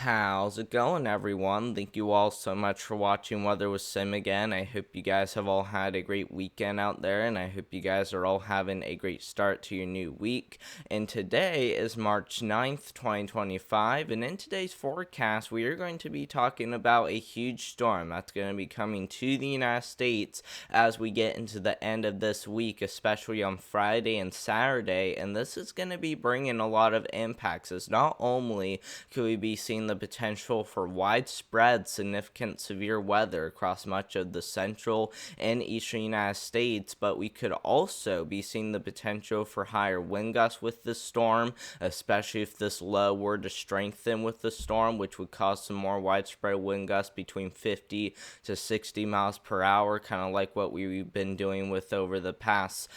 How's it going, everyone? Thank you all so much for watching Weather with Sim again. I hope you guys have all had a great weekend out there, and I hope you guys are all having a great start to your new week. And today is March 9th, 2025, and in today's forecast, we are going to be talking about a huge storm that's going to be coming to the United States as we get into the end of this week, especially on Friday and Saturday, and this is going to be bringing a lot of impacts, as not only could we be seeing the potential for widespread, significant severe weather across much of the central and eastern United States, but we could also be seeing the potential for higher wind gusts with this storm, especially if this low were to strengthen with the storm, which would cause some more widespread wind gusts between 50 to 60 miles per hour, kind of like what we've been doing with over the past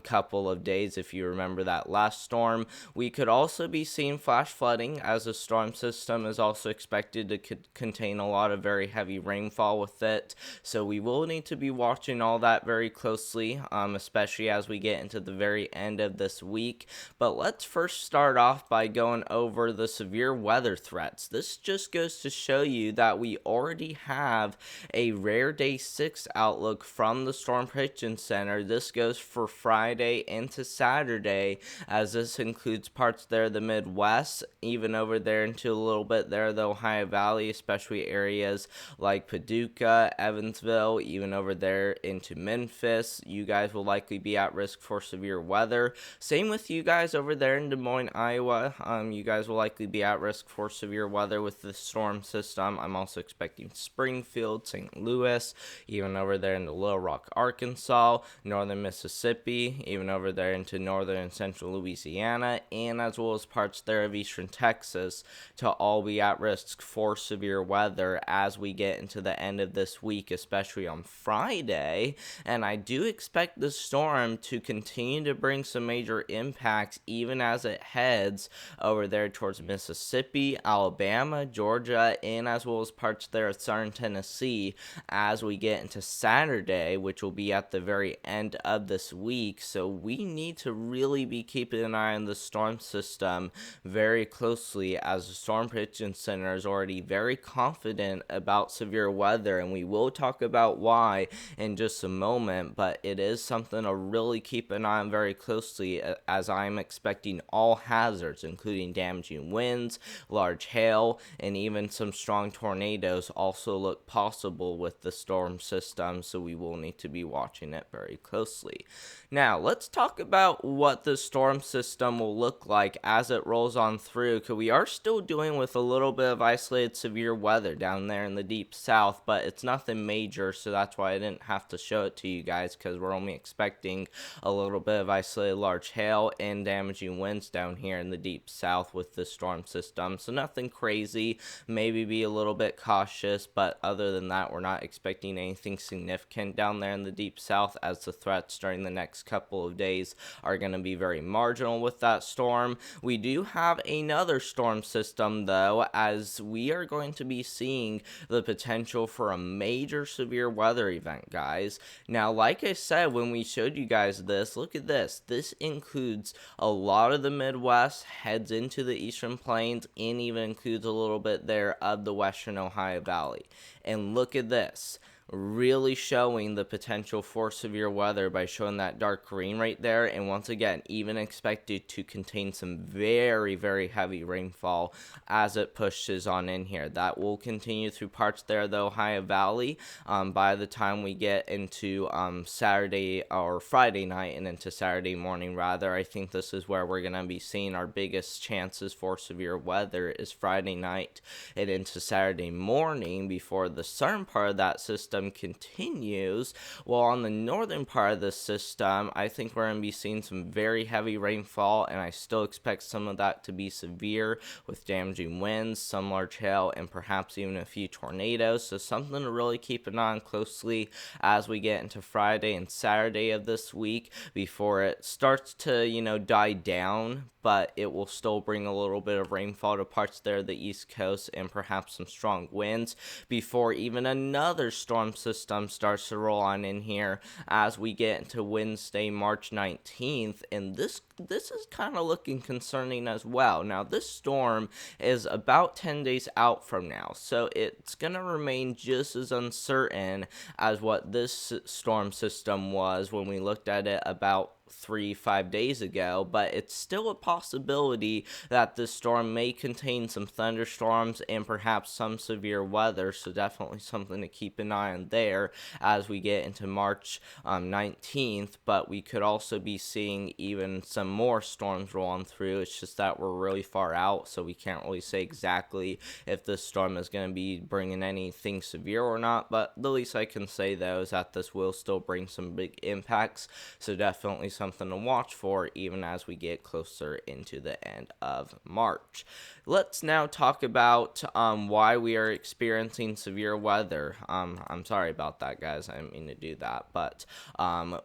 couple of days. If you remember that last storm, we could also be seeing flash flooding, as the storm system is also expected to contain a lot of very heavy rainfall with it. So we will need to be watching all that very closely, especially as we get into the very end of this week. But let's first start off by going over the severe weather threats. This just goes to show you that we already have a rare day 6 outlook from the Storm Prediction Center. This goes for Friday into Saturday, as this includes parts there of the Midwest, even over there into a little bit there the Ohio Valley, especially areas like Paducah, Evansville, even over there into Memphis. You guys will likely be at risk for severe weather. Same with you guys over there in Des Moines, Iowa. You guys will likely be at risk for severe weather with the storm system. I'm also expecting Springfield, St. Louis, even over there into Little Rock, Arkansas, northern Mississippi, even over there into northern and central Louisiana, and as well as parts there of eastern Texas, to all be at risk for severe weather as we get into the end of this week, especially on Friday. And I do expect the storm to continue to bring some major impacts even as it heads over there towards Mississippi, Alabama, Georgia, and as well as parts there of southern Tennessee as we get into Saturday, which will be at the very end of this week. So we need to really be keeping an eye on the storm system very closely, as the Storm Prediction Center is already very confident about severe weather, and we will talk about why in just a moment. But it is something to really keep an eye on very closely, as I'm expecting all hazards, including damaging winds, large hail, and even some strong tornadoes also look possible with the storm system, so we will need to be watching it very closely. Now, let's talk about what the storm system will look like as it rolls on through, because we are still dealing with a little bit of isolated severe weather down there in the deep south, but it's nothing major, so that's why I didn't have to show it to you guys, because we're only expecting a little bit of isolated large hail and damaging winds down here in the deep south with the storm system. So nothing crazy, maybe be a little bit cautious, but other than that, we're not expecting anything significant down there in the deep south, as the threats during the next couple of days are going to be very marginal with that storm. We do have another storm system, though, as we are going to be seeing the potential for a major severe weather event, guys. Now, like I said when we showed you guys this, look at this. This includes a lot of the Midwest, heads into the Eastern Plains, and even includes a little bit there of the Western Ohio Valley. And look at this, really showing the potential for severe weather by showing that dark green right there. And once again, even expected to contain some very, very heavy rainfall as it pushes on in here. That will continue through parts there of the Ohio Valley by the time we get into Saturday or Friday night and into Saturday morning, rather. I think this is where we're going to be seeing our biggest chances for severe weather, is Friday night and into Saturday morning, before the southern part of that system continues. While on the northern part of the system, I think we're going to be seeing some very heavy rainfall, and I still expect some of that to be severe with damaging winds, some large hail, and perhaps even a few tornadoes. So something to really keep an eye on closely as we get into Friday and Saturday of this week, before it starts to, die down, but it will still bring a little bit of rainfall to parts there of the East Coast, and perhaps some strong winds, before even another storm system starts to roll on in here as we get into Wednesday, March 19th. And this this is kind of looking concerning as well. Now, this storm is about 10 days out from now, so it's going to remain just as uncertain as what this storm system was when we looked at it about 5 days ago, but it's still a possibility that this storm may contain some thunderstorms and perhaps some severe weather, so definitely something to keep an eye on there as we get into March 19th. But we could also be seeing even some more storms rolling through. It's just that we're really far out, so we can't really say exactly if this storm is going to be bringing anything severe or not. But the least I can say, though, is that this will still bring some big impacts, so definitely something to watch for even as we get closer into the end of March. Let's now talk about why we are experiencing severe weather. I'm sorry about that, guys. I didn't mean to do that, but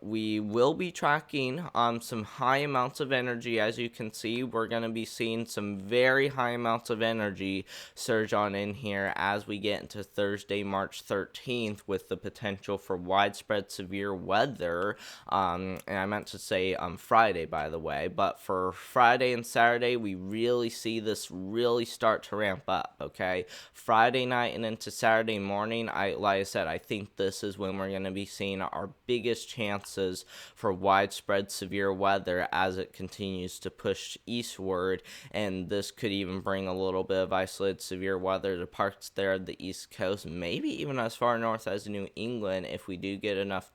we will be tracking some high amounts of energy. As you can see, we're going to be seeing some very high amounts of energy surge on in here as we get into Thursday, March 13th, with the potential for widespread severe weather. And I meant to say Friday, by the way, but for Friday and Saturday, we really see this really start to ramp up. Okay, Friday night and into Saturday morning, like I said, I think this is when we're going to be seeing our biggest chances for widespread severe weather as it continues to push eastward, and this could even bring a little bit of isolated severe weather to parts there of the East Coast, maybe even as far north as New England if we do get enough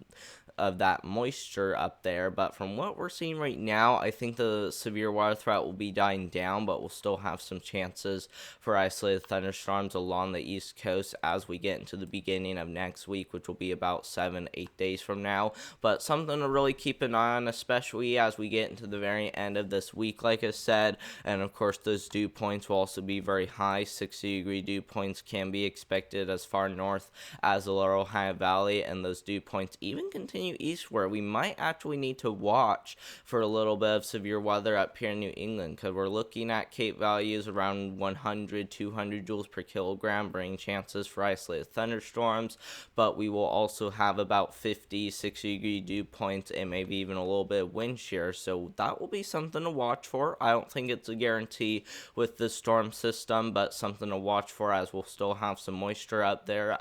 of that moisture up there. But from what we're seeing right now, I think the severe weather threat will be dying down, but we'll still have some chances for isolated thunderstorms along the East Coast as we get into the beginning of next week, which will be about 7-8 days from now. But something to really keep an eye on, especially as we get into the very end of this week, like I said. And of course, those dew points will also be very high. 60-degree dew points can be expected as far north as the Laurel Ohio Valley, and those dew points even continue east, where we might actually need to watch for a little bit of severe weather up here in New England, because we're looking at Cape values around 100, 200 joules per kilogram, bringing chances for isolated thunderstorms. But we will also have about 50, 60-degree dew points and maybe even a little bit of wind shear, so that will be something to watch for. I don't think it's a guarantee with the storm system, but something to watch for, as we'll still have some moisture up there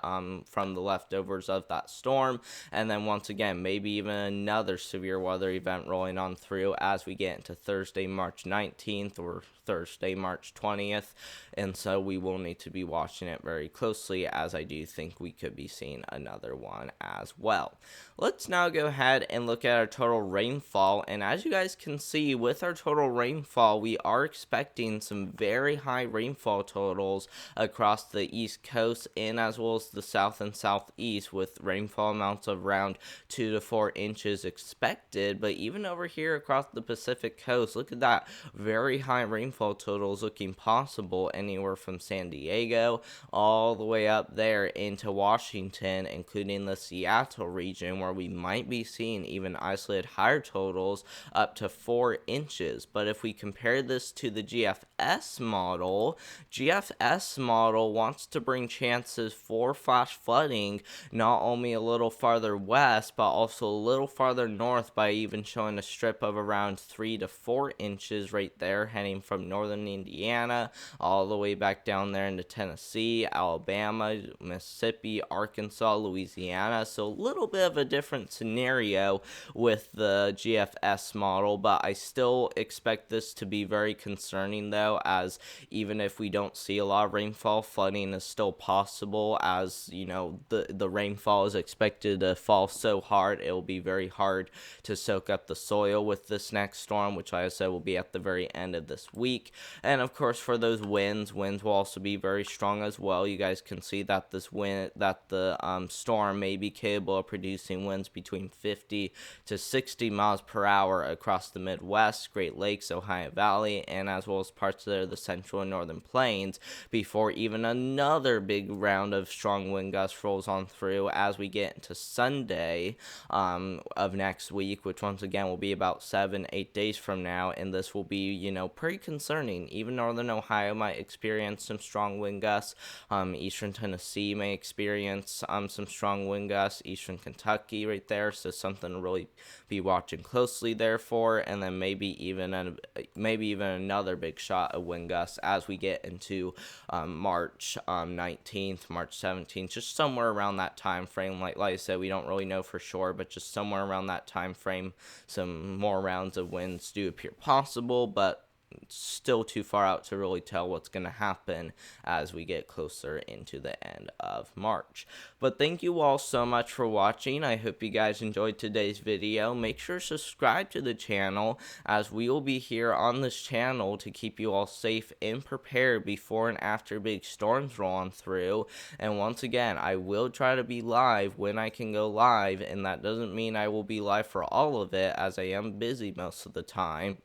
from the leftovers of that storm. And then once again, maybe even another severe weather event rolling on through as we get into Thursday, March 19th or Thursday, March 20th. And so we will need to be watching it very closely, as I do think we could be seeing another one as well. Let's now go ahead and look at our total rainfall. And as you guys can see, with our total rainfall, we are expecting some very high rainfall totals across the East Coast and as well as the South and Southeast, with rainfall amounts of around 2 to 4 inches expected. But even over here across the Pacific Coast, look at that, very high rainfall totals looking possible anywhere from San Diego all the way up there into Washington, including the Seattle region, where we might be seeing even isolated higher totals up to 4 inches. But if we compare this to the GFS model wants to bring chances for flash flooding not only a little farther west, but also a little farther north, by even showing a strip of around 3 to 4 inches right there, heading from northern Indiana all the way back down there into Tennessee, Alabama, Mississippi, Arkansas, Louisiana. So a little bit of a different scenario with the GFS model, but I still expect this to be very concerning, though, as even if we don't see a lot of rainfall, flooding is still possible, as you know, the rainfall is expected to fall so hard it will be very hard to soak up the soil with this next storm, which, like I said, will be at the very end of this week. And of course, for those winds will also be very strong as well. You guys can see that the storm may be capable of producing winds between 50 to 60 miles per hour across the Midwest, Great Lakes, Ohio Valley, and as well as parts of the central and northern plains, before even another big round of strong wind gusts rolls on through as we get into Sunday. of next week, which once again will be about 7-8 days from now, and this will be, pretty concerning. Even Northern Ohio might experience some strong wind gusts. Eastern Tennessee may experience some strong wind gusts. Eastern Kentucky right there, so something to really be watching closely there for, and then maybe even another big shot of wind gusts as we get into March 19th, March 17th, just somewhere around that time frame. Like I said, we don't really know for sure, but just somewhere around that time frame, some more rounds of winds do appear possible, but still too far out to really tell what's going to happen as we get closer into the end of March. But thank you all so much for watching. I hope you guys enjoyed today's video. Make sure to subscribe to the channel, as we will be here on this channel to keep you all safe and prepared before and after big storms roll on through. And once again, I will try to be live when I can go live, and that doesn't mean I will be live for all of it, as I am busy most of the time.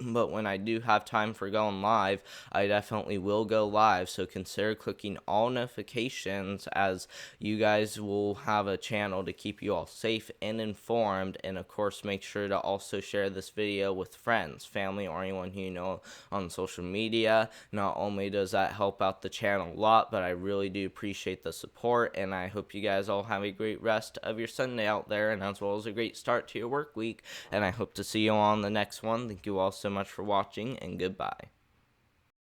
But when I do have time for going live, I definitely will go live. So consider clicking all notifications, as you guys will have a channel to keep you all safe and informed. And of course, make sure to also share this video with friends, family, or anyone who you know on social media. Not only does that help out the channel a lot, but I really do appreciate the support. And I hope you guys all have a great rest of your Sunday out there, and as well as a great start to your work week. And I hope to see you all on the next one. Thank you all so much for watching, and goodbye.